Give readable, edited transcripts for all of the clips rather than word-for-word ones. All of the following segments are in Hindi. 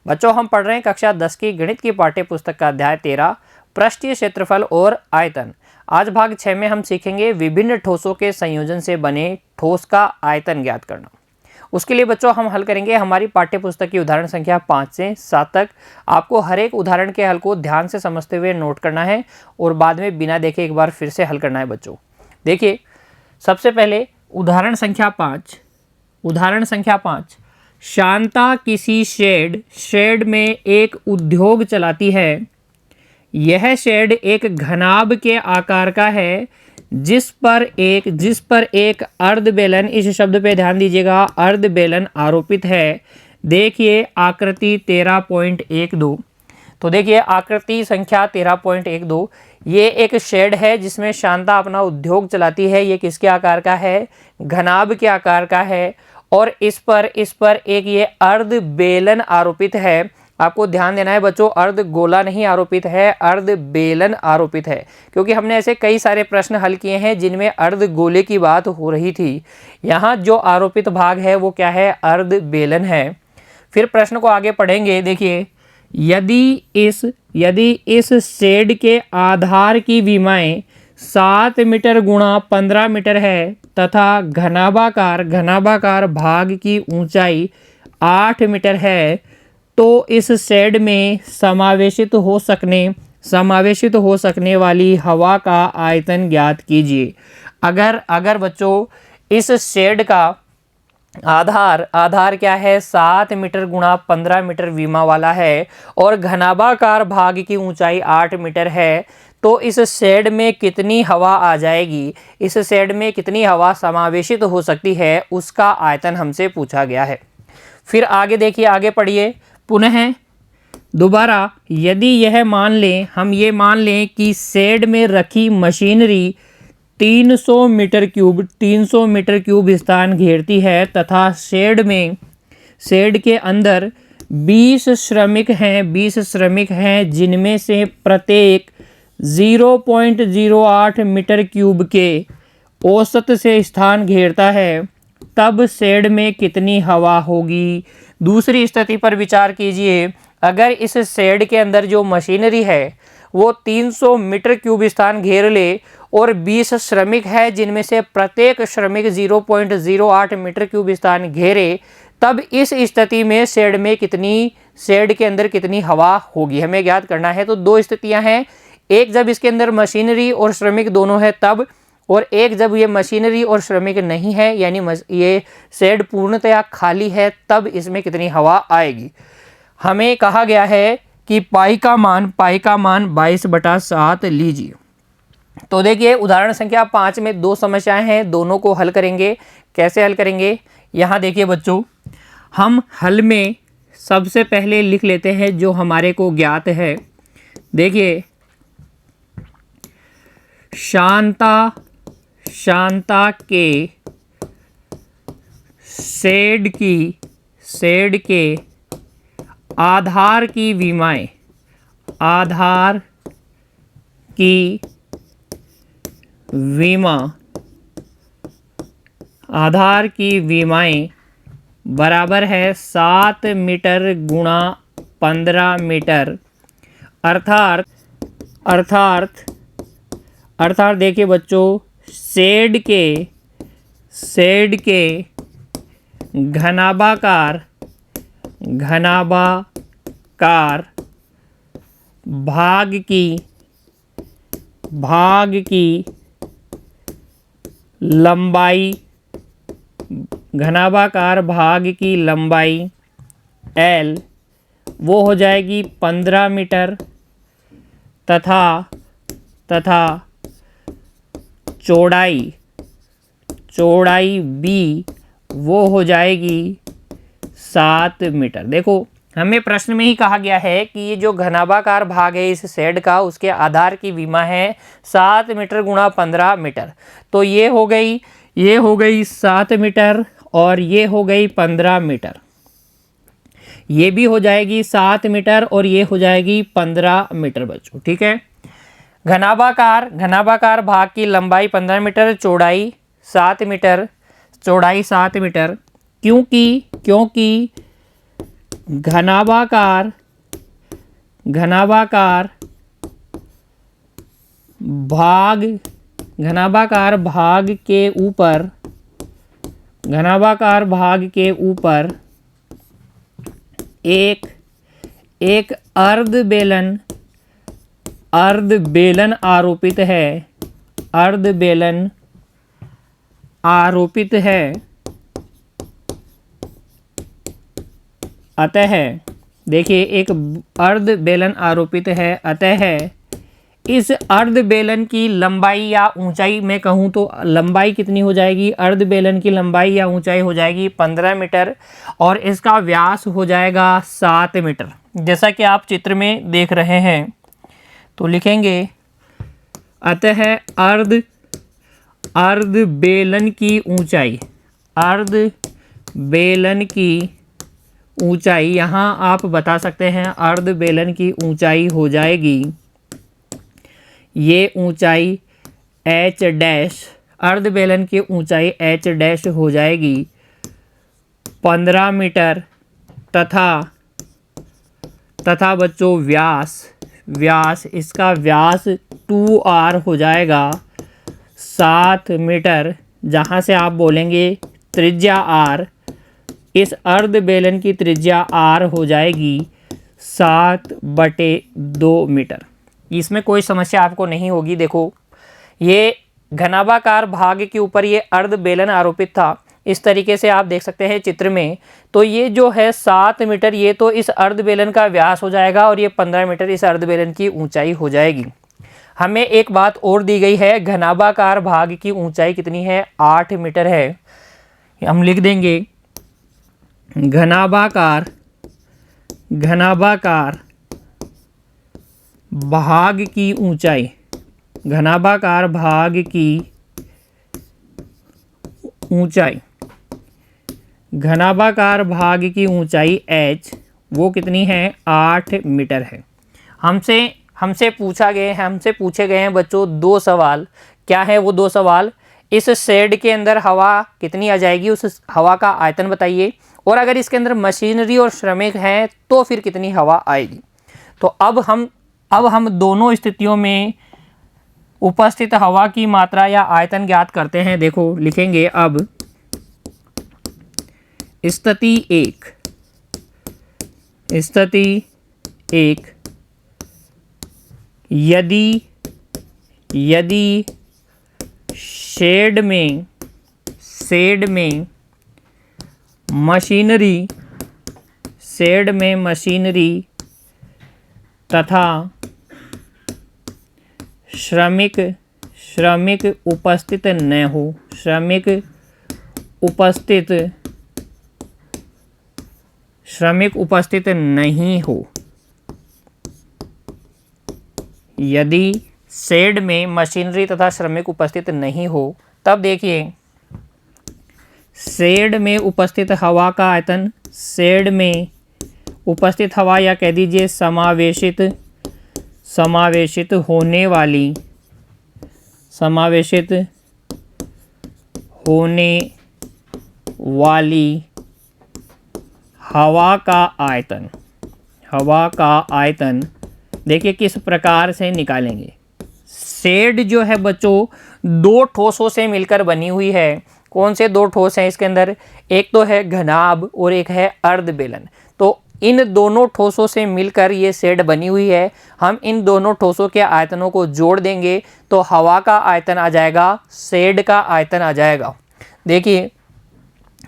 बच्चों हम पढ़ रहे हैं कक्षा 10 की गणित की पाठ्य पुस्तक का अध्याय 13 पृष्ठीय क्षेत्रफल और आयतन। आज भाग 6 में हम सीखेंगे विभिन्न ठोसों के संयोजन से बने ठोस का आयतन ज्ञात करना। उसके लिए बच्चों हम हल करेंगे हमारी पाठ्य पुस्तक की उदाहरण संख्या 5 से 7 तक। आपको हर एक उदाहरण के हल को ध्यान से समझते हुए नोट करना है और बाद में बिना देखे एक बार फिर से हल करना है। बच्चों देखिए, सबसे पहले उदाहरण संख्या 5। शांता किसी शेड में एक उद्योग चलाती है। यह शेड एक घनाभ के आकार का है जिस पर एक अर्ध बेलन, इस शब्द पे ध्यान दीजिएगा, अर्ध बेलन आरोपित है। देखिए आकृति 13.12। तो देखिए आकृति संख्या 13.12, ये एक शेड है जिसमें शांता अपना उद्योग चलाती है। ये किसके आकार का है? घनाभ के आकार का है और इस पर एक ये अर्ध बेलन आरोपित है। आपको ध्यान देना है बच्चों, अर्ध गोला नहीं आरोपित है, अर्ध बेलन आरोपित है, क्योंकि हमने ऐसे कई सारे प्रश्न हल किए हैं जिनमें अर्ध गोले की बात हो रही थी। यहाँ जो आरोपित भाग है वो क्या है? अर्ध बेलन है। फिर प्रश्न को आगे पढ़ेंगे। देखिए, यदि इस शेड के आधार की विमाएं 7 मीटर गुणा 15 मीटर है तथा घनाभाकार भाग की ऊंचाई 8 मीटर है, तो इस शेड में समावेशित हो सकने वाली हवा का आयतन ज्ञात कीजिए। अगर बच्चों इस शेड का आधार क्या है? 7 मीटर गुणा 15 मीटर विमा वाला है और घनाभाकार भाग की ऊंचाई 8 मीटर है, तो इस शेड में कितनी हवा आ जाएगी? इस शेड में कितनी हवा समावेशित हो सकती है, उसका आयतन हमसे पूछा गया है। फिर आगे देखिए, आगे पढ़िए पुनः दोबारा। यदि हम ये मान लें कि शेड में रखी मशीनरी 300 मीटर क्यूब स्थान घेरती है तथा शेड के अंदर 20 श्रमिक हैं जिनमें से प्रत्येक 0.08 मीटर क्यूब के औसत से स्थान घेरता है, तब शेड में कितनी हवा होगी? दूसरी स्थिति पर विचार कीजिए। अगर इस शेड के अंदर जो मशीनरी है वो 300 मीटर क्यूब स्थान घेर ले और 20 श्रमिक है जिनमें से प्रत्येक श्रमिक 0.08 मीटर क्यूब स्थान घेरे, तब इस स्थिति में शेड के अंदर कितनी हवा होगी, हमें ज्ञात करना है। तो दो स्थितियां हैं, एक जब इसके अंदर मशीनरी और श्रमिक दोनों है तब, और एक जब ये मशीनरी और श्रमिक नहीं है, यानी ये शेड पूर्णतया खाली है, तब इसमें कितनी हवा आएगी। हमें कहा गया है कि पाई का मान 22/7 लीजिए। तो देखिए उदाहरण संख्या 5 में दो समस्याएं हैं, दोनों को हल करेंगे। कैसे हल करेंगे? यहाँ देखिए बच्चों, हम हल में सबसे पहले लिख लेते हैं जो हमारे को ज्ञात है। देखिए, शांता के शेड के आधार की विमाएं बराबर है 7 मीटर गुणा 15 मीटर। अर्थात देखिए बच्चों, शेड के घनाभाकार भाग की लंबाई L वो हो जाएगी 15 मीटर तथा चौड़ाई B वो हो जाएगी 7 मीटर। देखो, हमें प्रश्न में ही कहा गया है कि ये जो घनाभाकार भाग है इस शेड का, उसके आधार की विमा है 7 मीटर गुणा 15 मीटर। तो ये हो गई 7 मीटर और ये हो गई 15 मीटर। ये भी हो जाएगी 7 मीटर और ये हो जाएगी 15 मीटर बच्चों, ठीक है। घनाभाकार भाग की लंबाई 15 मीटर, चौड़ाई 7 मीटर, क्योंकि घनाभाकार भाग के ऊपर एक अर्ध बेलन आरोपित है। अतः देखिए, एक अर्ध बेलन आरोपित है, अतः इस अर्ध बेलन की लंबाई या ऊंचाई, मैं कहूँ तो लंबाई कितनी हो जाएगी, अर्ध बेलन की लंबाई या ऊंचाई हो जाएगी 15 मीटर और इसका व्यास हो जाएगा 7 मीटर। जैसा कि आप चित्र में देख रहे हैं, तो लिखेंगे अतः अर्ध बेलन की ऊंचाई, यहाँ आप बता सकते हैं अर्ध बेलन की ऊंचाई हो जाएगी, ये ऊंचाई h डैश, अर्ध बेलन की ऊंचाई h डैश हो जाएगी 15 मीटर तथा बच्चों व्यास इसका व्यास 2r हो जाएगा 7 मीटर, जहाँ से आप बोलेंगे त्रिज्या r, इस अर्ध बेलन की त्रिज्या r हो जाएगी 7/2 मीटर। इसमें कोई समस्या आपको नहीं होगी। देखो, ये घनाभाकार भाग के ऊपर ये अर्ध बेलन आरोपित था, इस तरीके से आप देख सकते हैं चित्र में। तो ये जो है 7 मीटर, ये तो इस अर्ध बेलन का व्यास हो जाएगा और ये 15 मीटर इस अर्ध बेलन की ऊंचाई हो जाएगी। हमें एक बात और दी गई है, घनाभाकार भाग की ऊंचाई कितनी है, 8 मीटर है। हम लिख देंगे घनाभाकार भाग की ऊंचाई, घनाभाकार भाग की ऊंचाई h, वो कितनी है, 8 मीटर है। हमसे पूछे गए हैं बच्चों 2 सवाल। क्या है वो 2 सवाल? इस शेड के अंदर हवा कितनी आ जाएगी, उस हवा का आयतन बताइए, और अगर इसके अंदर मशीनरी और श्रमिक हैं तो फिर कितनी हवा आएगी। तो अब हम दोनों स्थितियों में उपस्थित हवा की मात्रा या आयतन ज्ञात करते हैं। देखो, लिखेंगे अब स्थिति 1, यदि शेड में मशीनरी तथा श्रमिक उपस्थित नहीं हो, यदि शेड में मशीनरी तथा श्रमिक उपस्थित नहीं हो, तब देखिए शेड में उपस्थित हवा का आयतन, शेड में उपस्थित हवा या कह दीजिए समावेशित होने वाली हवा का आयतन देखिए किस प्रकार से निकालेंगे। शेड जो है बच्चों 2 ठोसों से मिलकर बनी हुई है। कौन से 2 ठोस हैं इसके अंदर? एक तो है घनाभ और एक है अर्ध बेलन। तो इन दोनों ठोसों से मिलकर ये शेड बनी हुई है। हम इन दोनों ठोसों के आयतनों को जोड़ देंगे तो हवा का आयतन आ जाएगा, शेड का आयतन आ जाएगा। देखिए,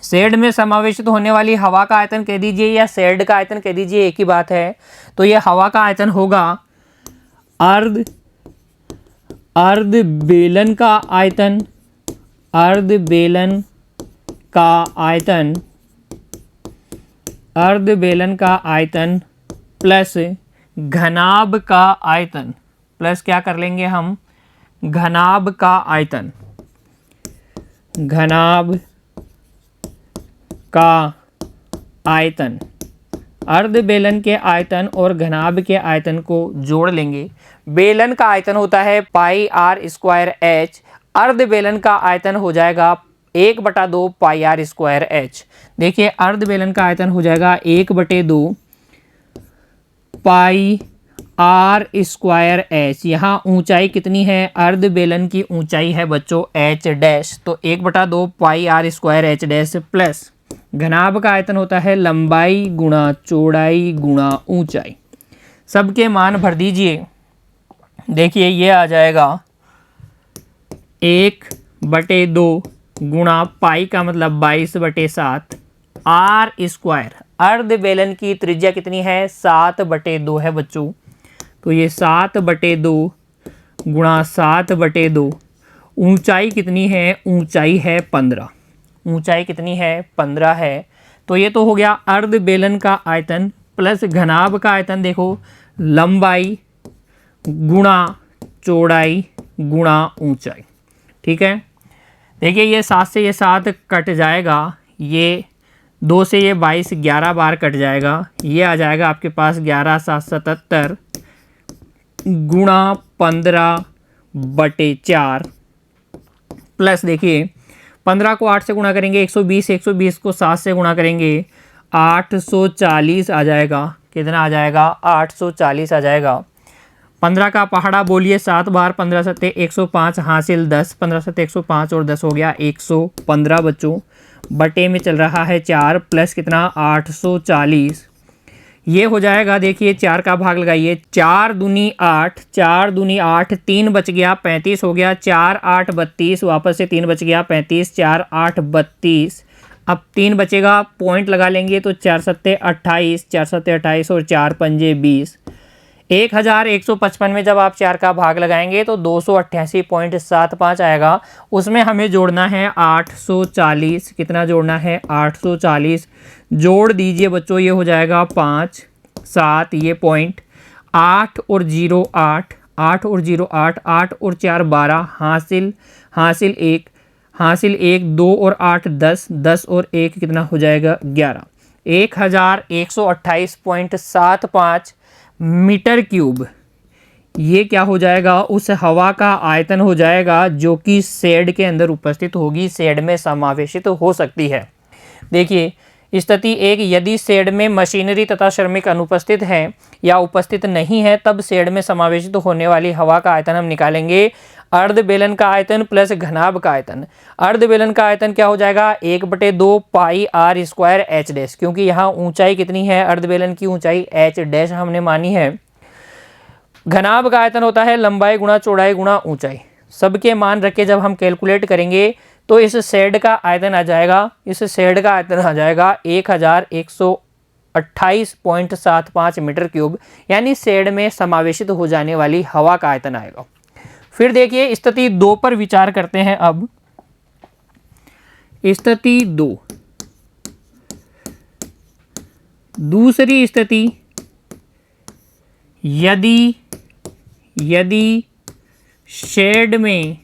शेड में समावेशित होने वाली हवा का आयतन कह दीजिए या शेड का आयतन कह दीजिए, एक ही बात है। तो ये हवा का आयतन होगा अर्ध बेलन का आयतन प्लस घनाभ का आयतन, प्लस क्या कर लेंगे हम, घनाभ का आयतन, अर्ध बेलन के आयतन और घनाभ के आयतन को जोड़ लेंगे। बेलन का आयतन होता है पाई r² h, अर्ध बेलन का आयतन हो जाएगा 1/2 पाई आर स्क्वायर एच। देखिए अर्ध बेलन का आयतन हो जाएगा 1/2 पाई आर स्क्वायर एच। यहाँ ऊंचाई कितनी है, अर्ध बेलन की ऊंचाई है बच्चों एच डैश, तो 1/2 pi R square H dash plus घनाभ का आयतन होता है लंबाई गुणा चौड़ाई गुणा ऊंचाई। सबके मान भर दीजिए। देखिए ये आ जाएगा 1/2 गुणा पाई का मतलब 22/7 आर स्क्वायर। अर्ध बेलन की त्रिज्या कितनी है, 7/2 है बच्चों, तो ये 7/2 गुणा 7/2। ऊंचाई कितनी है, ऊंचाई है 15। ऊंचाई कितनी है, 15 है। तो ये तो हो गया अर्ध बेलन का आयतन प्लस घनाभ का आयतन। देखो लंबाई गुणा चौड़ाई गुणा ऊंचाई, ठीक है। देखिए ये 7 से ये 7 कट जाएगा, ये 2 से ये 22 11 बार कट जाएगा। ये आ जाएगा आपके पास 11 7 77 गुणा 15/4 प्लस देखिए 15 को 8 से गुणा करेंगे 120, 120 को 7 से गुणा करेंगे 840 आ जाएगा। कितना आ जाएगा, 840 आ जाएगा। 15 का पहाड़ा बोलिए 7 बार, 15 सत्ते 105 हासिल 10, 15 सत्ते 105 और 10 हो गया 115 बच्चों। बटे में चल रहा है 4 प्लस कितना 840, ये हो जाएगा। देखिए 4 का भाग लगाइए, 4 दूनी 8, 4 दूनी 8, 3 बच गया 35 हो गया, 4 8 32, वापस से 3 बच गया 35, 4 8 32। अब 3 बचेगा, पॉइंट लगा लेंगे तो 4 सत्ते 28, 4 सत्ते 28 और 4 पंजे 20। 1155 में जब आप 4 का भाग लगाएंगे तो 288.75 आएगा। उसमें हमें जोड़ना है 840। कितना जोड़ना है, 840 जोड़ दीजिए बच्चों, ये हो जाएगा 5 7, ये पॉइंट 8 और 0 8, 8 और 0 8, 8 और 4 12, हासिल 1 2 और 8 10, 10 और 1 कितना हो जाएगा 11। 1128.75 मीटर क्यूब ये क्या हो जाएगा, उस हवा का आयतन हो जाएगा जो कि शेड के अंदर उपस्थित होगी, शेड में समावेशित हो सकती है। देखिए स्थिति 1, यदि शेड में मशीनरी तथा श्रमिक अनुपस्थित हैं या उपस्थित नहीं है तब शेड में समावेशित होने वाली हवा का आयतन हम निकालेंगे अर्ध बेलन का आयतन प्लस घनाभ का आयतन। अर्ध बेलन का आयतन क्या हो जाएगा, 1/2 pi R square H dash, क्योंकि यहाँ ऊंचाई कितनी है, अर्ध बेलन की ऊंचाई एच डैश हमने मानी है। घनाभ का आयतन होता है लंबाई गुणा चौड़ाई गुणा ऊंचाई। सबके मान रख के जब हम कैलकुलेट करेंगे तो इस शेड का आयतन आ जाएगा, 1128.75 मीटर क्यूब, यानी शेड में समावेशित हो जाने वाली हवा का आयतन आएगा। फिर देखिए स्थिति 2 पर विचार करते हैं। अब स्थिति 2, दूसरी स्थिति, यदि शेड में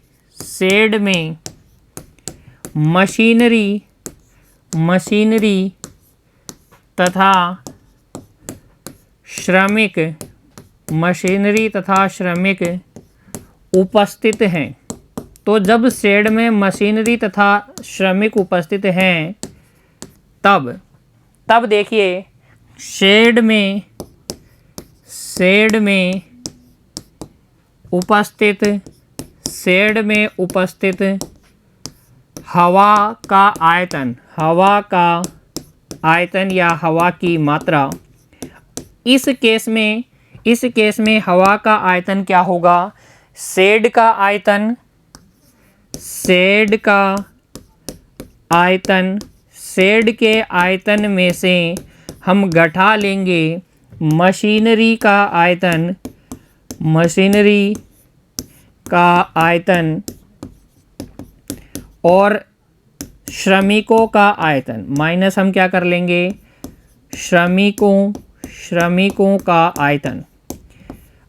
मशीनरी तथा श्रमिक उपस्थित हैं। तो जब शेड में मशीनरी तथा श्रमिक उपस्थित हैं तब देखिए शेड में उपस्थित हवा का आयतन या हवा की मात्रा, इस केस में हवा का आयतन क्या होगा, शेड का आयतन, शेड के आयतन में से हम घटा लेंगे मशीनरी का आयतन और श्रमिकों का आयतन, माइनस हम क्या कर लेंगे, श्रमिकों का आयतन।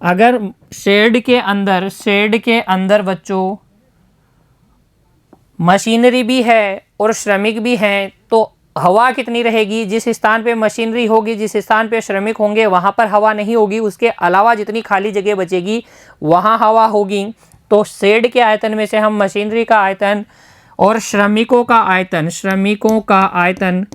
अगर शेड के अंदर बच्चों मशीनरी भी है और श्रमिक भी हैं तो हवा कितनी रहेगी, जिस स्थान पे मशीनरी होगी, जिस स्थान पे श्रमिक होंगे वहाँ पर हवा नहीं होगी, उसके अलावा जितनी खाली जगह बचेगी वहाँ हवा होगी। तो शेड के आयतन में से हम मशीनरी का आयतन और श्रमिकों का आयतन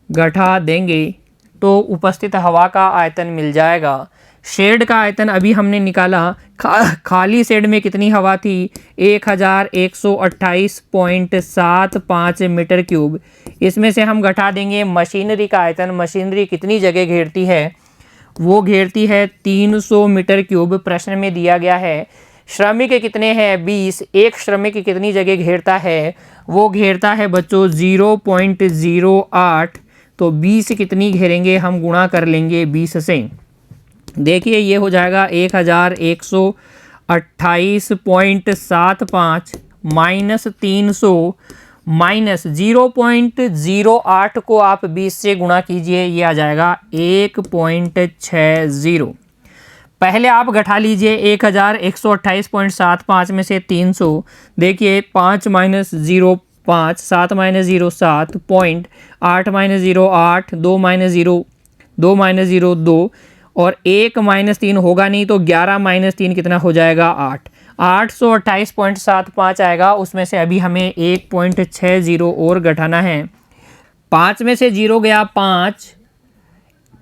घटा देंगे तो उपस्थित हवा का आयतन मिल जाएगा। शेड का आयतन अभी हमने निकाला, खाली शेड में कितनी हवा थी, 1128.75 मीटर क्यूब। इसमें से हम घटा देंगे मशीनरी का आयतन। मशीनरी कितनी जगह घेरती है, वो घेरती है 300 मीटर क्यूब, प्रश्न में दिया गया है। श्रमिक कितने हैं, 20। एक श्रमिक कितनी जगह घेरता है, वो घेरता है बच्चों 0.08। तो 20 कितनी घेरेंगे, हम गुणा कर लेंगे 20 से। देखिए ये हो जाएगा 1128.75 माइनस 300 माइनस 0.08 को आप 20 से गुणा कीजिए, ये आ जाएगा 1.60। पहले आप घटा लीजिए 1128.75 में से 300। देखिए 5 minus 0 5, 7 minus 0 7, point 8 minus 0 8, 2 minus 0 2 minus 0 2 और 1 माइनस 3 होगा नहीं, तो 11 माइनस 3 कितना हो जाएगा, 8। 828.75 आएगा। उसमें से अभी हमें 1.60 और घटाना है। 5 में से 0 गया 5,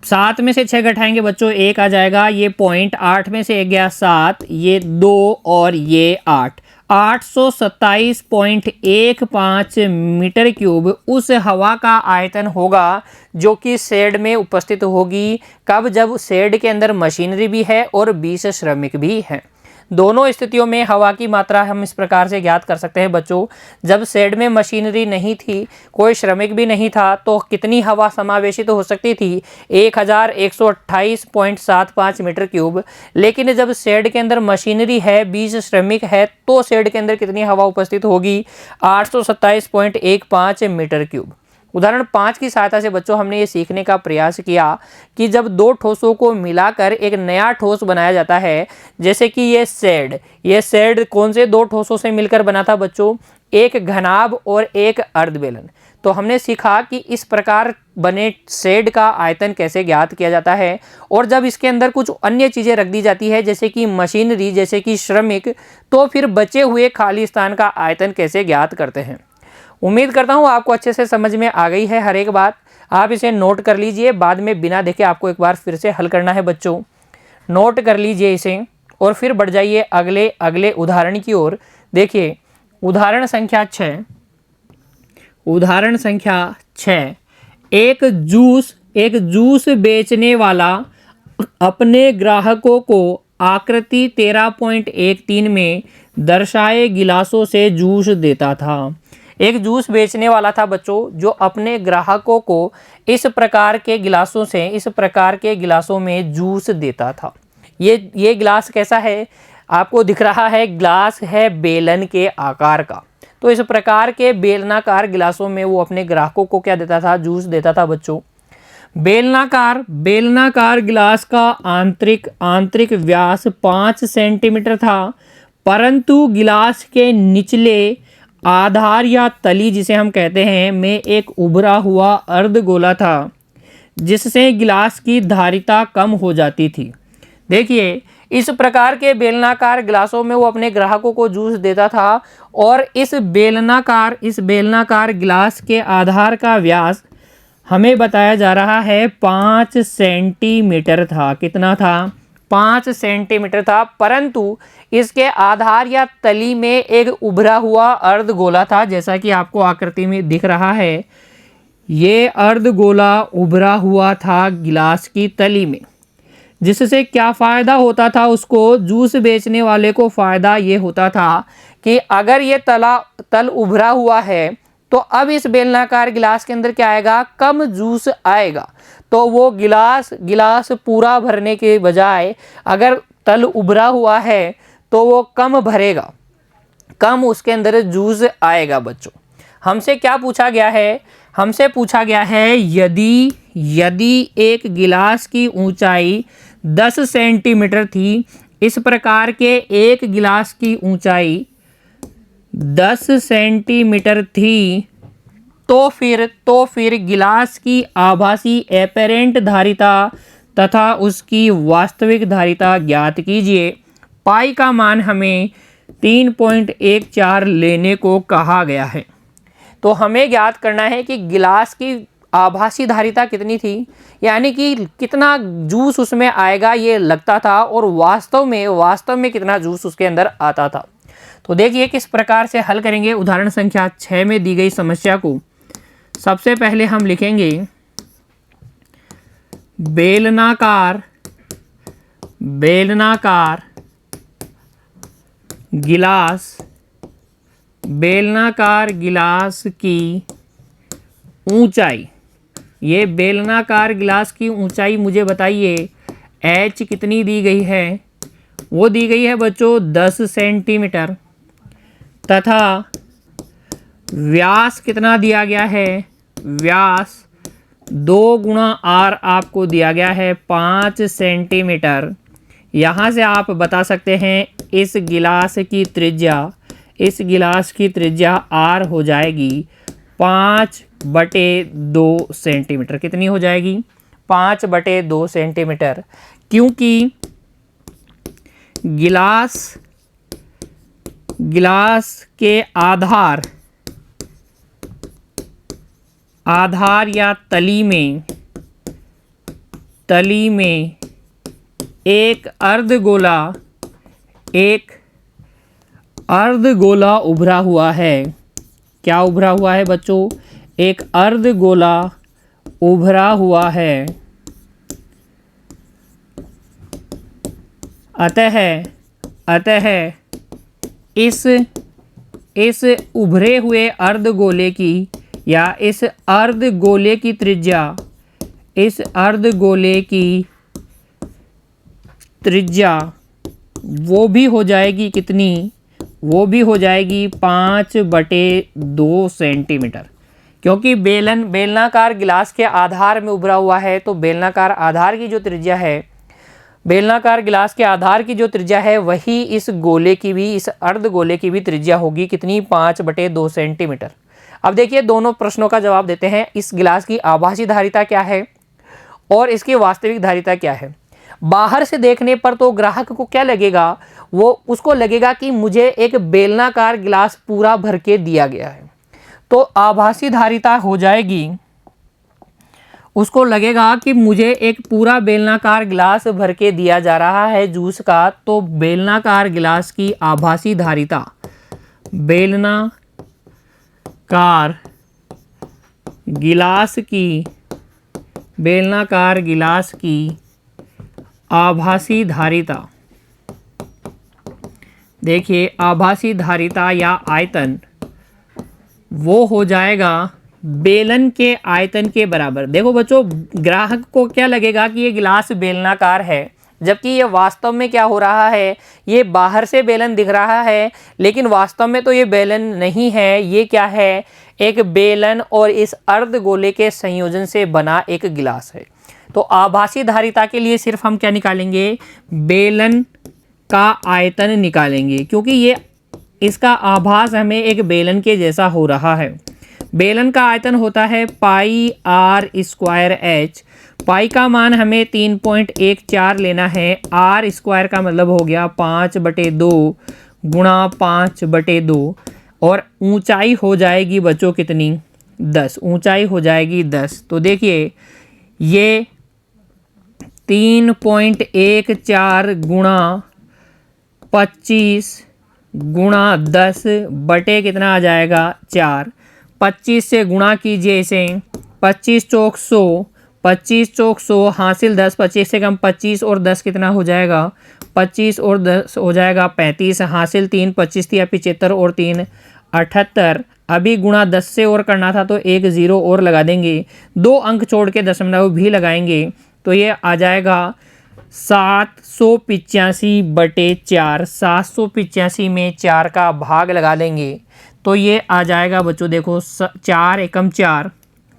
7 में से 6 घटाएंगे बच्चों 1 आ जाएगा, ये पॉइंट। 8 में से 1 गया 7, ये 2 और ये 8। 827.15 मीटर क्यूब उस हवा का आयतन होगा जो कि शेड में उपस्थित होगी। कब, जब शेड के अंदर मशीनरी भी है और 20 श्रमिक भी हैं। दोनों स्थितियों में हवा की मात्रा हम इस प्रकार से ज्ञात कर सकते हैं बच्चों। जब शेड में मशीनरी नहीं थी, कोई श्रमिक भी नहीं था, तो कितनी हवा समावेशित हो सकती थी, 1128.75 मीटर क्यूब। लेकिन जब शेड के अंदर मशीनरी है, 20 श्रमिक है, तो शेड के अंदर कितनी हवा उपस्थित होगी, 827.15 मीटर क्यूब। उदाहरण 5 की सहायता से बच्चों हमने ये सीखने का प्रयास किया कि जब दो ठोसों को मिलाकर एक नया ठोस बनाया जाता है, जैसे कि ये शेड कौन से दो ठोसों से मिलकर बना था बच्चों, एक घनाभ और एक अर्धबेलन। तो हमने सीखा कि इस प्रकार बने शेड का आयतन कैसे ज्ञात किया जाता है, और जब इसके अंदर कुछ अन्य चीज़ें रख दी जाती है जैसे कि मशीनरी, जैसे कि श्रमिक, तो फिर बचे हुए खाली स्थान का आयतन कैसे ज्ञात करते हैं। उम्मीद करता हूँ आपको अच्छे से समझ में आ गई है हर एक बात। आप इसे नोट कर लीजिए, बाद में बिना देखे आपको एक बार फिर से हल करना है बच्चों। नोट कर लीजिए इसे और फिर बढ़ जाइए अगले उदाहरण की ओर। देखिए उदाहरण संख्या 6। एक जूस बेचने वाला अपने ग्राहकों को आकृति 13.13 में दर्शाए गिलासों से जूस देता था। एक जूस बेचने वाला था बच्चों, जो अपने ग्राहकों को इस प्रकार के गिलासों में जूस देता था। ये गिलास कैसा है, आपको दिख रहा है, ग्लास है बेलन के आकार का। तो इस प्रकार के बेलनाकार गिलासों में वो अपने ग्राहकों को क्या देता था, जूस देता था बच्चों। बेलनाकार गिलास का आंतरिक व्यास 5 सेंटीमीटर था, परंतु गिलास के निचले आधार या तली, जिसे हम कहते हैं, में एक उभरा हुआ अर्धगोला था, जिससे गिलास की धारिता कम हो जाती थी। देखिए इस प्रकार के बेलनाकार गिलासों में वो अपने ग्राहकों को जूस देता था, और इस बेलनाकार गिलास के आधार का व्यास हमें बताया जा रहा है 5 सेंटीमीटर था। कितना था, 5 सेंटीमीटर था, परंतु इसके आधार या तली में एक उभरा हुआ अर्धगोला था, जैसा कि आपको आकृति में दिख रहा है। ये अर्धगोला उभरा हुआ था गिलास की तली में, जिससे क्या फ़ायदा होता था उसको, जूस बेचने वाले को फ़ायदा ये होता था कि अगर ये तल उभरा हुआ है तो अब इस बेलनाकार गिलास के अंदर क्या आएगा, कम जूस आएगा। तो वो गिलास पूरा भरने के बजाय अगर तल उभरा हुआ है तो वो कम भरेगा, कम उसके अंदर जूस आएगा बच्चों। हमसे क्या पूछा गया है, हमसे पूछा गया है यदि एक गिलास की ऊंचाई 10 सेंटीमीटर थी, इस प्रकार के एक गिलास की ऊंचाई 10 सेंटीमीटर थी, तो फिर गिलास की आभासी एपेरेंट धारिता तथा उसकी वास्तविक धारिता ज्ञात कीजिए। पाई का मान हमें 3.14 लेने को कहा गया है। तो हमें ज्ञात करना है कि गिलास की आभासी धारिता कितनी थी, यानी कि कितना जूस उसमें आएगा ये लगता था और वास्तव में कितना जूस उसके अंदर आता था। तो देखिए किस प्रकार से हल करेंगे। उदाहरण संख्या 6 में दी गई समस्या को सबसे पहले हम लिखेंगे बेलनाकार गिलास की ऊंचाई। ये बेलनाकार गिलास की ऊंचाई मुझे बताइए h कितनी दी गई है। वो दी गई है बच्चों 10 सेंटीमीटर तथा व्यास कितना दिया गया है, व्यास 2 गुणा r आपको दिया गया है 5 सेंटीमीटर। यहाँ से आप बता सकते हैं इस गिलास की त्रिज्या r हो जाएगी 5/2 सेंटीमीटर। कितनी हो जाएगी 5/2 सेंटीमीटर, क्योंकि गिलास के आधार या तली में एक अर्धगोला उभरा हुआ है। क्या उभरा हुआ है बच्चों, एक अर्धगोला उभरा हुआ है। अतः इस उभरे हुए अर्धगोले की या इस अर्धगोले की त्रिज्या वो भी हो जाएगी कितनी, वो भी हो जाएगी 5/2 सेंटीमीटर। क्योंकि बेलनाकार गिलास के आधार में उभरा हुआ है, तो बेलनाकार गिलास के आधार की जो त्रिज्या है वही इस अर्धगोले की भी त्रिज्या होगी। कितनी 5/2 सेंटीमीटर। अब देखिए दोनों प्रश्नों का जवाब देते हैं। इस गिलास की आभासी धारिता क्या है और इसकी वास्तविक धारिता क्या है। बाहर से देखने पर तो ग्राहक को क्या लगेगा, उसको लगेगा कि मुझे एक बेलनाकार गिलास पूरा भर के दिया गया है। तो आभासी धारिता हो जाएगी, उसको लगेगा कि मुझे एक पूरा बेलनाकार गिलास भर के दिया जा रहा है जूस का। तो बेलनाकार गिलास की आभासी धारिता, बेलनाकार गिलास की आभासी धारिता, देखिए आभासी धारिता या आयतन वो हो जाएगा बेलन के आयतन के बराबर। देखो बच्चों, ग्राहक को क्या लगेगा कि ये गिलास बेलनाकार है, जबकि ये वास्तव में क्या हो रहा है, ये बाहर से बेलन दिख रहा है लेकिन वास्तव में तो ये बेलन नहीं है। ये क्या है, एक बेलन और इस अर्धगोले के संयोजन से बना एक गिलास है। तो आभासी धारिता के लिए सिर्फ हम क्या निकालेंगे, बेलन का आयतन निकालेंगे, क्योंकि ये इसका आभास हमें एक बेलन के जैसा हो रहा है। बेलन का आयतन होता है पाई r स्क्वायर h। पाई का मान हमें 3.14 लेना है। r स्क्वायर का मतलब हो गया 5/2 गुणा 5/2 और ऊंचाई हो जाएगी बच्चों कितनी, 10। ऊंचाई हो जाएगी 10। तो देखिए ये 3.14 गुणा 25 गुणा 10 बटे कितना आ जाएगा 4। 25 से गुणा कीजिए इसे, 25 चौक 100, 25 चौक 100 हासिल 10, 25 से कम 25 और 10 कितना हो जाएगा, 25 और 10 हो जाएगा 35, हासिल 3, 25 या 75 और 3 78। अभी गुणा 10 से और करना था तो एक 0 और लगा देंगे, 2 अंक छोड़ के दशमलव भी लगाएंगे तो ये आ जाएगा 785/4। 785 में 4 का भाग लगा देंगे तो ये आ जाएगा बच्चों, देखो 4 एकम 4,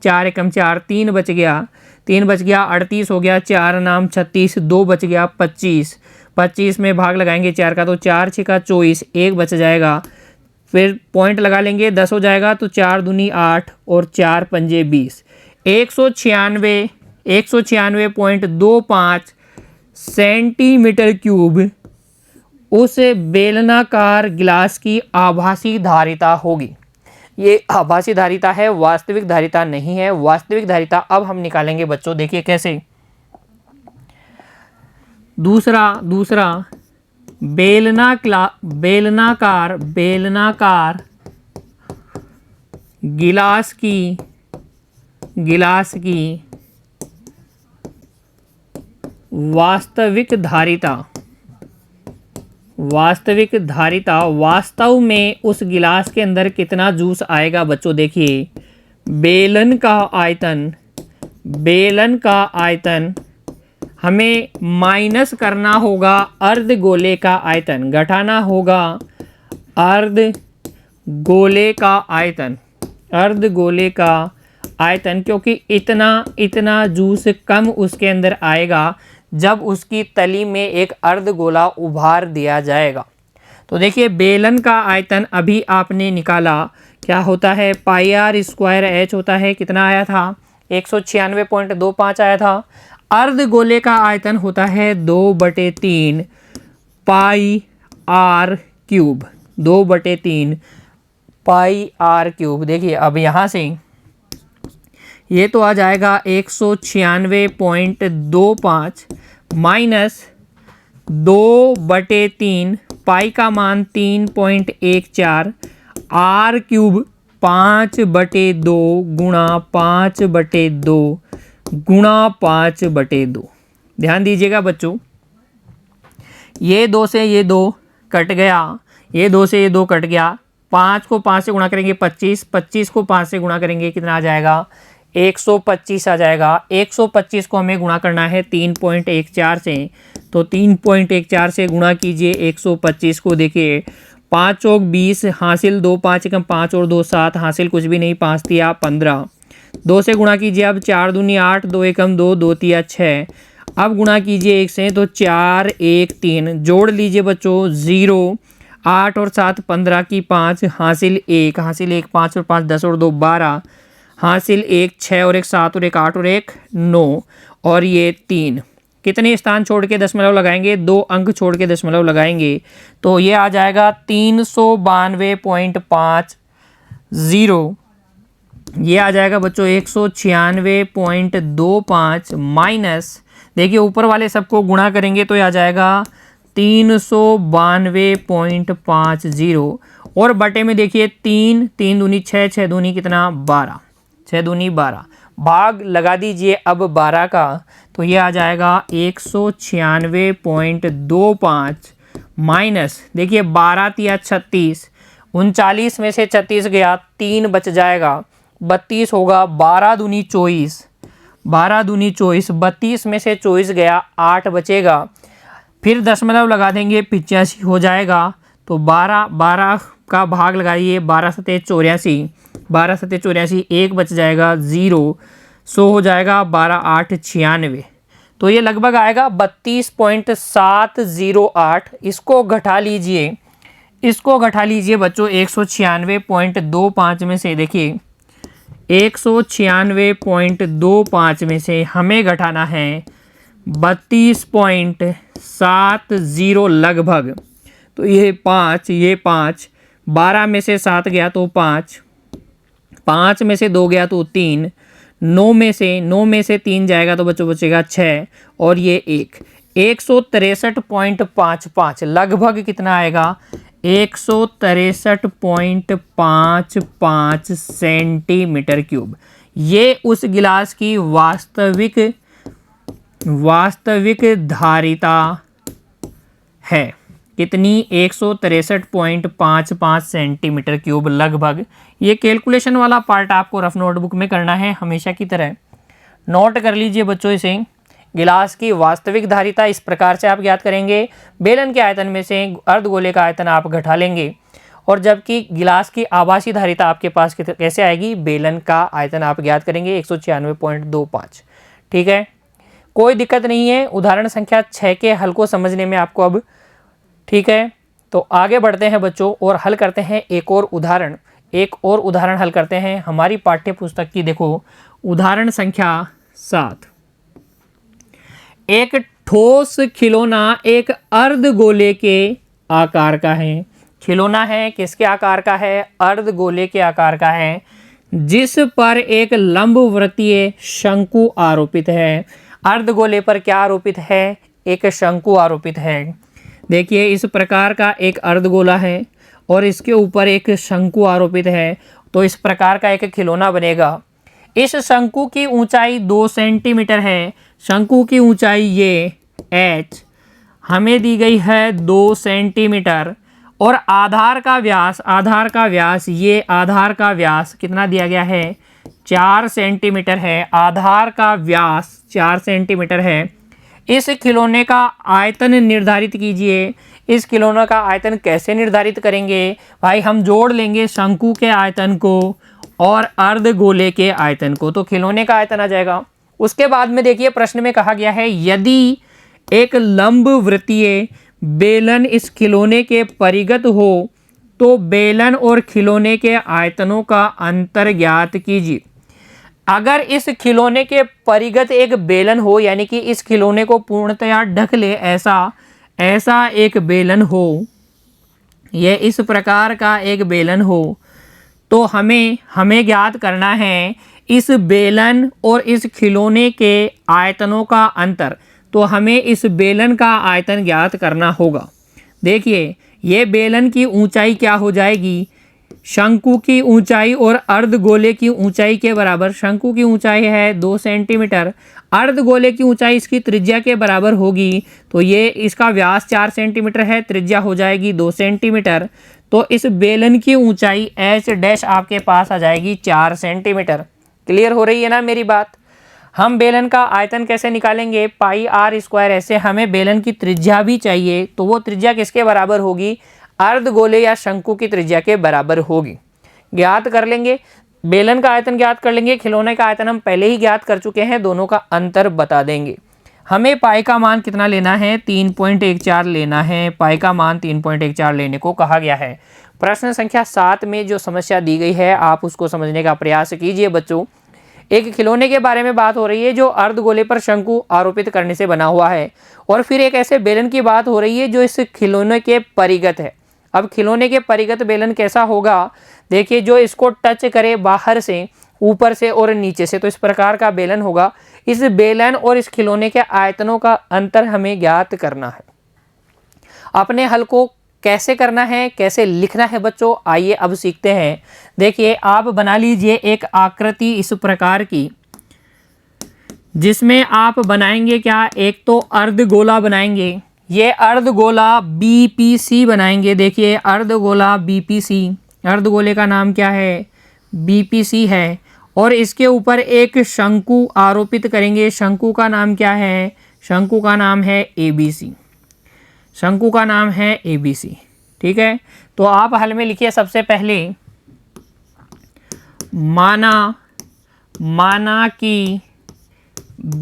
4 एकम 4, 3 बच गया, 38 हो गया, 4 नाम 36, 2 बच गया 25, 25 में भाग लगाएंगे 4 का तो 4 6 24, 1 बच जाएगा। फिर पॉइंट लगा लेंगे, 10 हो जाएगा तो 4 दूनी 8 और 4 पंजे 20। 196.25 सेंटीमीटर क्यूब उस बेलनाकार गिलास की आभासी धारिता होगी। ये आभासी धारिता है, वास्तविक धारिता नहीं है। वास्तविक धारिता अब हम निकालेंगे बच्चों, देखिए कैसे। दूसरा बेलनाकार गिलास की वास्तविक धारिता वास्तव में उस गिलास के अंदर कितना जूस आएगा बच्चों, देखिए। बेलन का आयतन हमें माइनस करना होगा अर्धगोले का आयतन, घटाना होगा अर्धगोले का आयतन, क्योंकि इतना जूस कम उसके अंदर आएगा जब उसकी तली में एक अर्धगोला उभार दिया जाएगा। तो देखिए बेलन का आयतन अभी आपने निकाला, क्या होता है, पाई आर स्क्वायर एच होता है, कितना आया था, 196.25 आया था। अर्धगोले का आयतन होता है 2/3 pi R cube, 2/3 pi R cube. देखिए अब यहाँ से ये तो आ जाएगा 196.25 माइनस 2/3 पाई का मान 3.14 आर क्यूब 5/2 गुणा 5/2 गुणा 5/2। ध्यान दीजिएगा बच्चों, ये 2 से ये 2 कट गया, ये 2 से ये 2 कट गया, 5 को 5 से गुणा करेंगे 25, 25 को 5 से गुणा करेंगे कितना आ जाएगा, 125 आ जाएगा। 125 को हमें गुणा करना है 3.14 से, तो 3.14 से गुणा कीजिए 125 को। देखिए 5 चौक 20 हासिल, 2 5 एकम 5 और 2 7 हासिल, कुछ भी नहीं, 5 तिया 15। 2 से गुणा कीजिए अब, 4 दूनी 8, 2 एकम 2, 2 तिया 6। अब गुणा कीजिए 1 से, तो 4 1 3, जोड़ लीजिए बच्चों 0, 8 और 7 15 की 5 हासिल 1, हासिल 1 5 और 5 10 और 2 12, हासिल 1 6 और 1 7 और 1 8 और 1 9 और ये 3। कितने स्थान छोड़ के दशमलव लगाएंगे, 2 अंक छोड़ के दशमलव लगाएंगे, तो ये आ जाएगा 392.50। ये आ जाएगा बच्चों 196.25 माइनस, देखिए ऊपर वाले सबको गुणा करेंगे तो ये आ जाएगा 392.50 और बटे में देखिए 3 3 दूनी 6, 6 दूनी कितना 12, 6 दूनी 12, भाग लगा दीजिए अब 12 का, तो ये आ जाएगा 196.25 माइनस, देखिए 12 तिया 36, 39 में से 36 गया, 3 बच जाएगा, 32 होगा, 12 दूनी 24, 12 दूनी 24, 32 में से 24 गया, 8 बचेगा, फिर दशमलव लगा देंगे 85 हो जाएगा, तो 12 का भाग लगाइए, 12 सते 84, 12 सते 84, 1 बच जाएगा 0, 100 हो जाएगा, 12 8 96, तो ये लगभग आएगा 32.708। इसको घटा लीजिए, बच्चों 196.25 में से, देखिए 196.25 में से हमें घटाना है 32.70 लगभग, तो ये 5, 12 में से 7 गया तो 5, 5 में से 2 गया तो 3, 9 में से 3 जाएगा तो बच्चों बचेगा 6 और ये 1, 163.55 लगभग कितना आएगा, 163.55 सेंटीमीटर क्यूब। ये उस गिलास की वास्तविक धारिता है, कितनी, 163.55 सेंटीमीटर क्यूब लगभग। ये कैलकुलेशन वाला पार्ट आपको रफ नोटबुक में करना है हमेशा की तरह, नोट कर लीजिए बच्चों इसे। गिलास की वास्तविक धारिता इस प्रकार से आप ज्ञात करेंगे, बेलन के आयतन में से अर्धगोले का आयतन आप घटा लेंगे, और जबकि गिलास की आभासी धारिता आपके पास कैसे आएगी, बेलन का आयतन आप ज्ञात करेंगे 196.25। ठीक है, कोई दिक्कत नहीं है। उदाहरण संख्या 6 के हल को समझने में आपको अब, ठीक है, तो आगे बढ़ते हैं बच्चों और हल करते हैं एक और उदाहरण हल करते हैं हमारी पाठ्य पुस्तक की। देखो उदाहरण संख्या 7, एक ठोस खिलौना एक अर्धगोले के आकार का है। खिलौना है किसके आकार का है? अर्धगोले के आकार का है, जिस पर एक लंबवृत्तीय शंकु आरोपित है। अर्धगोले पर क्या आरोपित है? एक शंकु आरोपित है। देखिए इस प्रकार का एक अर्धगोला है और इसके ऊपर एक शंकु आरोपित है, तो इस प्रकार का एक खिलौना बनेगा। इस शंकु की ऊंचाई 2 सेंटीमीटर है। शंकु की ऊंचाई ये h हमें दी गई है 2 सेंटीमीटर और आधार का व्यास कितना दिया गया है? 4 सेंटीमीटर है। आधार का व्यास 4 सेंटीमीटर है। इस खिलौने का आयतन निर्धारित कीजिए। इस खिलौने का आयतन कैसे निर्धारित करेंगे भाई? हम जोड़ लेंगे शंकु के आयतन को और अर्धगोले के आयतन को, तो खिलौने का आयतन आ जाएगा। उसके बाद में देखिए प्रश्न में कहा गया है यदि एक लंबवृत्तीय बेलन इस खिलौने के परिगत हो तो बेलन और खिलौने के आयतनों का अंतर ज्ञात कीजिए। अगर इस खिलौने के परिगत एक बेलन हो, यानी कि इस खिलौने को पूर्णतया ढक ले, ऐसा एक बेलन हो, यह इस प्रकार का एक बेलन हो, तो हमें ज्ञात करना है इस बेलन और इस खिलौने के आयतनों का अंतर। तो हमें इस बेलन का आयतन ज्ञात करना होगा। देखिए ये बेलन की ऊंचाई क्या हो जाएगी? शंकु की ऊंचाई और अर्धगोले की ऊंचाई के बराबर। शंकु की ऊंचाई है 2 सेंटीमीटर, अर्धगोले की ऊंचाई इसकी त्रिज्या के बराबर होगी, तो ये इसका व्यास 4 सेंटीमीटर है, त्रिज्या हो जाएगी 2 सेंटीमीटर। तो इस बेलन की ऊंचाई h डैश आपके पास आ जाएगी 4 सेंटीमीटर। क्लियर हो रही है ना मेरी बात? हम बेलन का आयतन कैसे निकालेंगे? पाई आर स्क्वायर। ऐसे हमें बेलन की त्रिज्या भी चाहिए, तो वो त्रिज्या किसके बराबर होगी? अर्धगोले या शंकु की त्रिज्या के बराबर होगी। ज्ञात कर लेंगे, बेलन का आयतन ज्ञात कर लेंगे, खिलौने का आयतन हम पहले ही ज्ञात कर चुके हैं, दोनों का अंतर बता देंगे। हमें पाई का मान कितना लेना है? 3.14 लेना है। पाई का मान 3.14 लेने को कहा गया है। प्रश्न संख्या 7 में जो समस्या दी गई है आप उसको समझने का प्रयास कीजिए बच्चों। एक खिलौने के बारे में बात हो रही है जो अर्धगोले पर शंकु आरोपित करने से बना हुआ है, और फिर एक ऐसे बेलन की बात हो रही है जो इस खिलौने के परिगत है। अब खिलौने के परिगत बेलन कैसा होगा? देखिए जो इसको टच करे बाहर से, ऊपर से और नीचे से, तो इस प्रकार का बेलन होगा। इस बेलन और इस खिलौने के आयतनों का अंतर हमें ज्ञात करना है। अपने हल को कैसे करना है, कैसे लिखना है बच्चों, आइए अब सीखते हैं। देखिए आप बना लीजिए एक आकृति इस प्रकार की, जिसमें आप बनाएंगे क्या? एक तो अर्धगोला बनाएंगे, ये अर्धगोला BPC बनाएंगे। देखिए अर्धगोला BPC, अर्धगोले का नाम क्या है? BPC है, और इसके ऊपर एक शंकु आरोपित करेंगे। शंकु का नाम क्या है? शंकु का नाम है ABC। शंकु का नाम है ABC, ठीक है। तो आप हल में लिखिए सबसे पहले, माना कि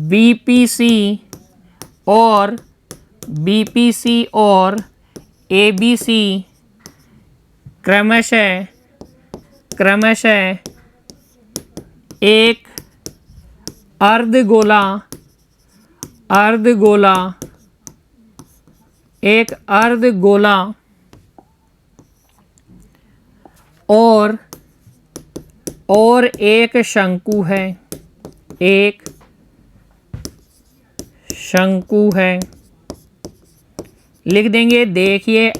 BPC और ABC क्रमशः एक अर्धगोला और एक शंकु है, एक शंकु है। लिख देंगे। देखिए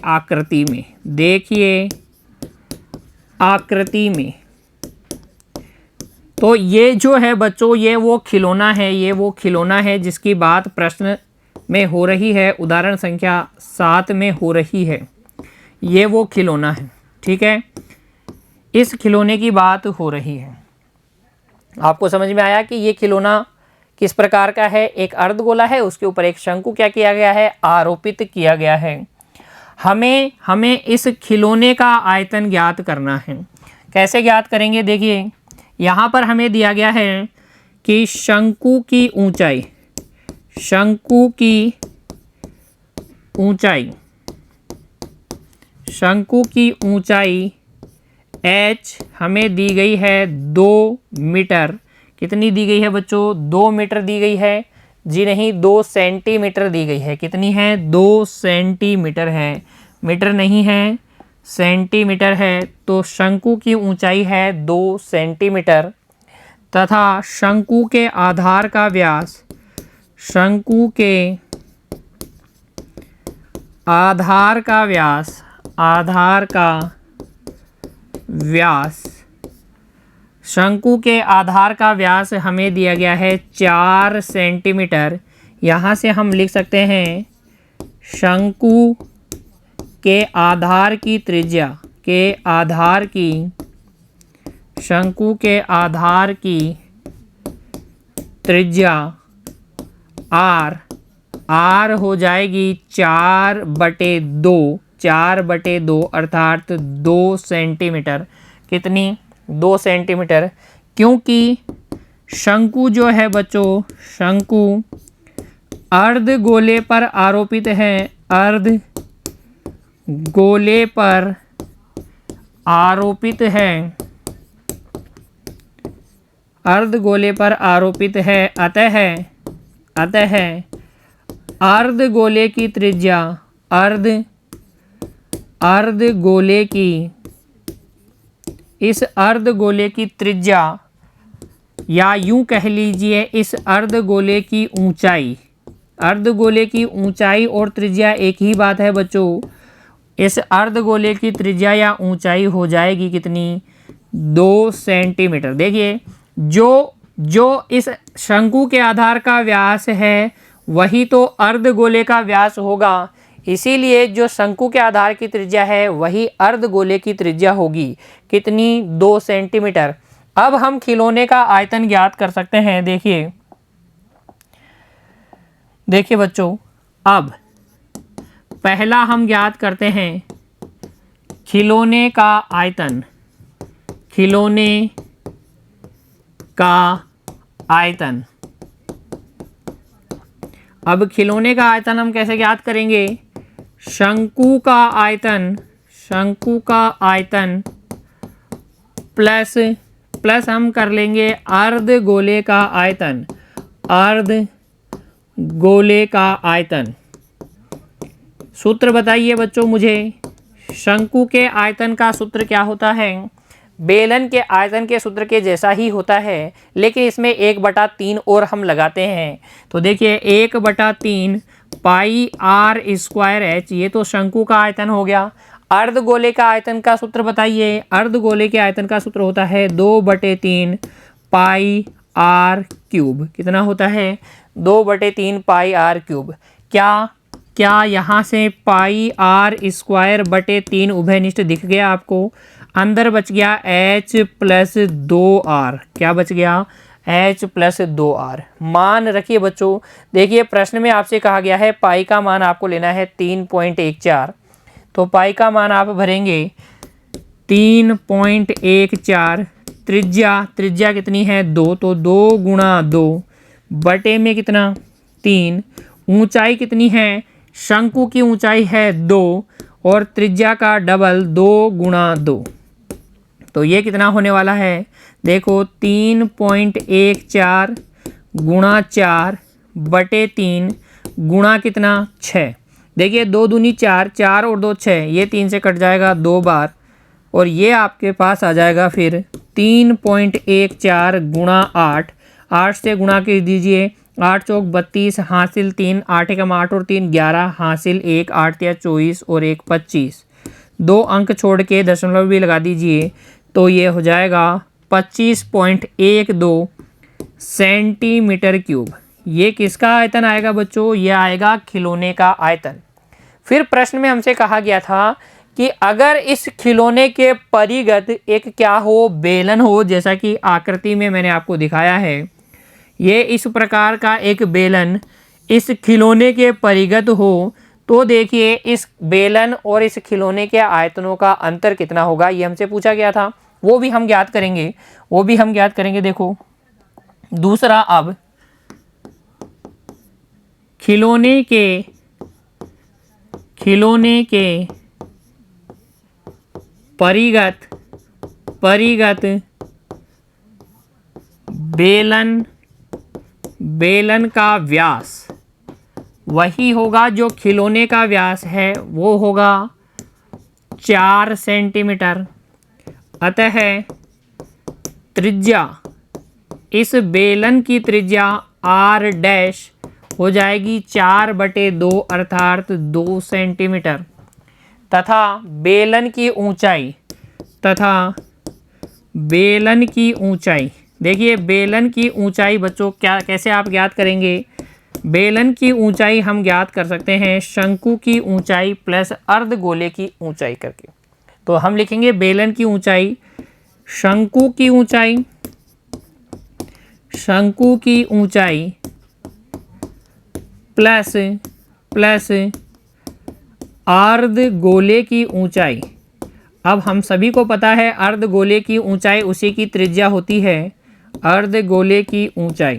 आकृति में, तो ये जो है बच्चों ये वो खिलौना है जिसकी बात प्रश्न में हो रही है, उदाहरण संख्या 7 में हो रही है। ये वो खिलौना है, ठीक है। इस खिलौने की बात हो रही है। आपको समझ में आया कि ये खिलौना किस प्रकार का है? एक अर्धगोला है, उसके ऊपर एक शंकु क्या किया गया है? आरोपित किया गया है। हमें इस खिलौने का आयतन ज्ञात करना है। कैसे ज्ञात करेंगे? देखिए यहाँ पर हमें दिया गया है कि शंकु की ऊंचाई h हमें दी गई है 2 मीटर। कितनी दी गई है बच्चों? 2 मीटर दी गई है जी नहीं, 2 सेंटीमीटर दी गई है। कितनी है? 2 सेंटीमीटर है। मीटर नहीं है, सेंटीमीटर है। तो शंकु की ऊंचाई है 2 सेंटीमीटर तथा शंकु के आधार का व्यास, शंकु के आधार का व्यास, आधार का व्यास, शंकु के आधार का व्यास हमें दिया गया है 4 सेंटीमीटर। यहाँ से हम लिख सकते हैं शंकु के आधार की त्रिज्या, के आधार की, शंकु के आधार की त्रिज्या r हो जाएगी 4/2, 4/2 अर्थात 2 सेंटीमीटर। कितनी? 2 सेंटीमीटर। क्योंकि शंकु जो है बच्चों, शंकु अर्ध गोले पर आरोपित है, अर्ध गोले पर आरोपित है, अर्ध गोले पर आरोपित है। अतः अर्ध गोले की त्रिज्या, अर्ध गोले की, इस अर्ध गोले की त्रिज्या या यूं कह लीजिए इस अर्ध गोले की ऊंचाई, अर्ध गोले की ऊंचाई और त्रिज्या एक ही बात है बच्चों। इस अर्ध गोले की त्रिज्या या ऊंचाई हो जाएगी कितनी? 2 सेंटीमीटर। देखिए जो इस शंकु के आधार का व्यास है वही तो अर्ध गोले का व्यास होगा, इसीलिए जो शंकु के आधार की त्रिज्या है वही अर्ध गोले की त्रिज्या होगी। कितनी? 2 सेंटीमीटर। अब हम खिलौने का आयतन ज्ञात कर सकते हैं। देखिए बच्चों, अब पहला हम ज्ञात करते हैं खिलौने का आयतन, खिलौने का आयतन। अब खिलौने का आयतन हम कैसे ज्ञात करेंगे? शंकु का आयतन, शंकु का आयतन प्लस हम कर लेंगे अर्ध गोले का आयतन, अर्ध गोले का आयतन। सूत्र बताइए बच्चों मुझे। शंकु के आयतन का सूत्र क्या होता है? बेलन के आयतन के सूत्र के जैसा ही होता है, लेकिन इसमें 1/3 और हम लगाते हैं। तो देखिए 1/3 पाई r स्क्वायर h, ये तो शंकु का आयतन हो गया। अर्ध गोले का आयतन का सूत्र बताइए। अर्ध गोले के आयतन का सूत्र होता है 2/3 पाई r क्यूब। कितना होता है? 2/3 पाई r क्यूब। क्या यहाँ से पाई r स्क्वायर बटे 3 उभयनिष्ठ दिख गया आपको? अंदर बच गया h प्लस 2r। क्या बच गया? h plus 2r। मान रखिए बच्चों, देखिए प्रश्न में आपसे कहा गया है पाई का मान आपको लेना है 3.14। तो पाई का मान आप भरेंगे 3.14। त्रिज्या कितनी है? 2, तो 2 गुणा 2 बटे में कितना? 3। ऊंचाई कितनी है? शंकु की ऊंचाई है 2 और त्रिज्या का डबल 2 गुणा 2। तो ये कितना होने वाला है? देखो 3.14 गुणा 4 बटे 3 गुणा कितना? 6। देखिए 2 दूनी 4, 4 और 2 6, ये 3 से कट जाएगा 2 बार और ये आपके पास आ जाएगा फिर 3.14 गुणा 8। 8 से गुणा कर दीजिए, 8 चौक 32 हासिल 3, 8 एकम 8 और 3 11 हासिल 1, 8 या 24 और 1 25। 2 अंक छोड़ के दशमलव भी लगा दीजिए तो ये हो जाएगा 25.12 सेंटीमीटर क्यूब। ये किसका आयतन आएगा बच्चों? ये आएगा खिलौने का आयतन। फिर प्रश्न में हमसे कहा गया था कि अगर इस खिलौने के परिगत एक क्या हो? बेलन हो, जैसा कि आकृति में मैंने आपको दिखाया है। ये इस प्रकार का एक बेलन इस खिलौने के परिगत हो, तो देखिए इस बेलन और इस खिलौने के आयतनों का अंतर कितना होगा, ये हमसे पूछा गया था। वो भी हम ज्ञात करेंगे। देखो दूसरा, अब खिलौने के परिगत बेलन का व्यास वही होगा जो खिलौने का व्यास है, वो होगा 4 सेंटीमीटर। अतः त्रिज्या, इस बेलन की त्रिज्या आर डैश हो जाएगी 4/2 अर्थात 2 सेंटीमीटर। तथा बेलन की ऊंचाई, देखिए बेलन की ऊंचाई बच्चों क्या कैसे आप ज्ञात करेंगे। बेलन की ऊंचाई हम ज्ञात कर सकते हैं शंकु की ऊंचाई प्लस अर्धगोले की ऊंचाई करके। तो हम लिखेंगे बेलन की ऊंचाई, शंकु की ऊंचाई प्लस अर्धगोले की ऊंचाई। अब हम सभी को पता है अर्धगोले की ऊंचाई उसी की त्रिज्या होती है, अर्धगोले की ऊंचाई।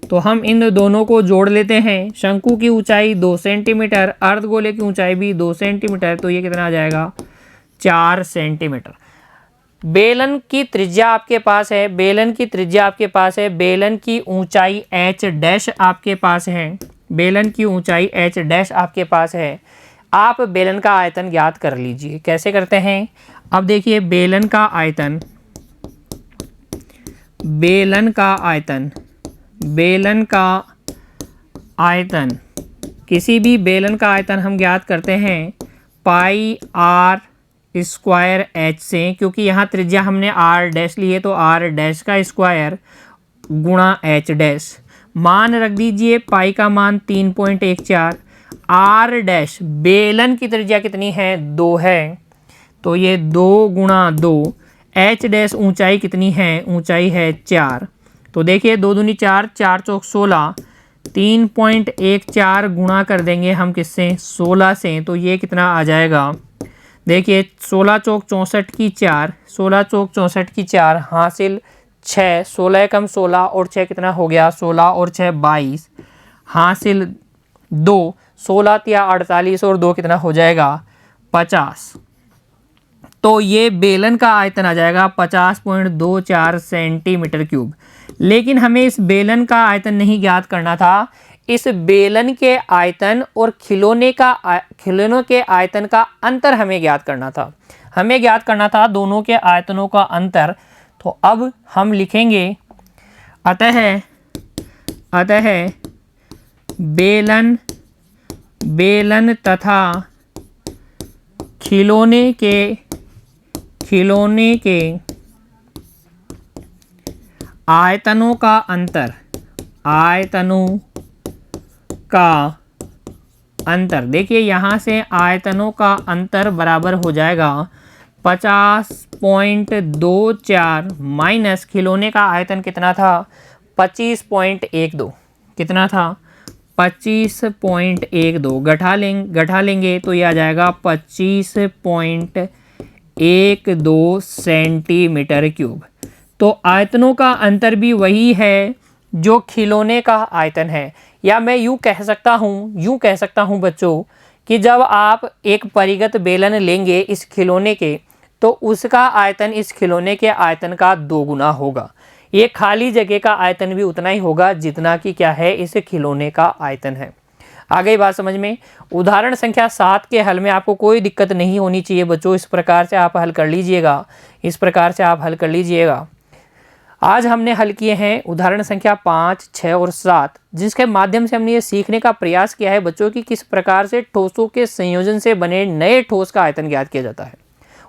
तो हम इन दोनों को जोड़ लेते हैं। शंकु की ऊंचाई 2 सेंटीमीटर, अर्धगोले की ऊंचाई भी 2 सेंटीमीटर, तो ये कितना आ जाएगा 4 सेंटीमीटर। बेलन की त्रिज्या आपके पास है, बेलन की ऊंचाई h डैश आपके पास है, बेलन की ऊंचाई h डैश आपके पास है। आप बेलन का आयतन ज्ञात कर लीजिए। कैसे करते हैं? अब देखिए बेलन का आयतन, किसी भी बेलन का आयतन हम ज्ञात करते हैं पाई आर स्क्वायर एच से, क्योंकि यहाँ त्रिज्या हमने आर डैश ली है तो आर डैश का स्क्वायर गुणा एच डैश। मान रख दीजिए पाई का मान 3.14। आर डैश बेलन की त्रिज्या कितनी है 2 है, तो ये 2 गुणा 2। एच डैश ऊंचाई कितनी है, ऊंचाई है 4। तो देखिए 2 दूनी 4, 4 चौक 16, 3.14 गुणा कर देंगे हम किससे 16 से, तो ये कितना आ जाएगा। देखिए 16 चौक 64 की 4, 16 चौक 64 की 4 हासिल 6, 16 कम 16 और 6 कितना हो गया 16 और 6 22 हासिल 2, 16 या 48 और 2 कितना हो जाएगा 50। तो ये बेलन का आयतन आ जाएगा 50.24 सेंटीमीटर क्यूब। लेकिन हमें इस बेलन का आयतन नहीं ज्ञात करना था, इस बेलन के आयतन और खिलौने के आयतन का अंतर हमें ज्ञात करना था। दोनों के आयतनों का अंतर। तो अब हम लिखेंगे अतः बेलन तथा खिलौने के आयतनों का अंतर, देखिए यहाँ से आयतनों का अंतर बराबर हो जाएगा 50.24 माइनस खिलौने का आयतन कितना था 25.12, कितना था 25.12। गठा लेंगे तो ये आ जाएगा 25.12 सेंटीमीटर क्यूब। तो आयतनों का अंतर भी वही है जो खिलौने का आयतन है। या मैं यूँ कह सकता हूँ बच्चों कि जब आप एक परिगत बेलन लेंगे इस खिलौने के, तो उसका आयतन इस खिलौने के आयतन का 2 गुना होगा। ये खाली जगह का आयतन भी उतना ही होगा जितना कि क्या है इस खिलौने का आयतन है। आ गई बात समझ में? उदाहरण संख्या 7 के हल में आपको कोई दिक्कत नहीं होनी चाहिए बच्चों। इस प्रकार से आप हल कर लीजिएगा। आज हमने हल किए हैं उदाहरण संख्या 5, 6 और 7, जिसके माध्यम से हमने ये सीखने का प्रयास किया है बच्चों कि किस प्रकार से ठोसों के संयोजन से बने नए ठोस का आयतन ज्ञात किया जाता है।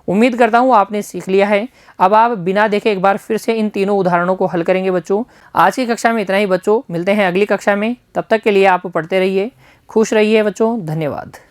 उम्मीद करता हूँ आपने सीख लिया है। अब आप बिना देखे एक बार फिर से इन तीनों उदाहरणों को हल करेंगे बच्चों। आज की कक्षा में इतना ही बच्चों, मिलते हैं अगली कक्षा में। तब तक के लिए आप पढ़ते रहिए, खुश रहिए बच्चों। धन्यवाद।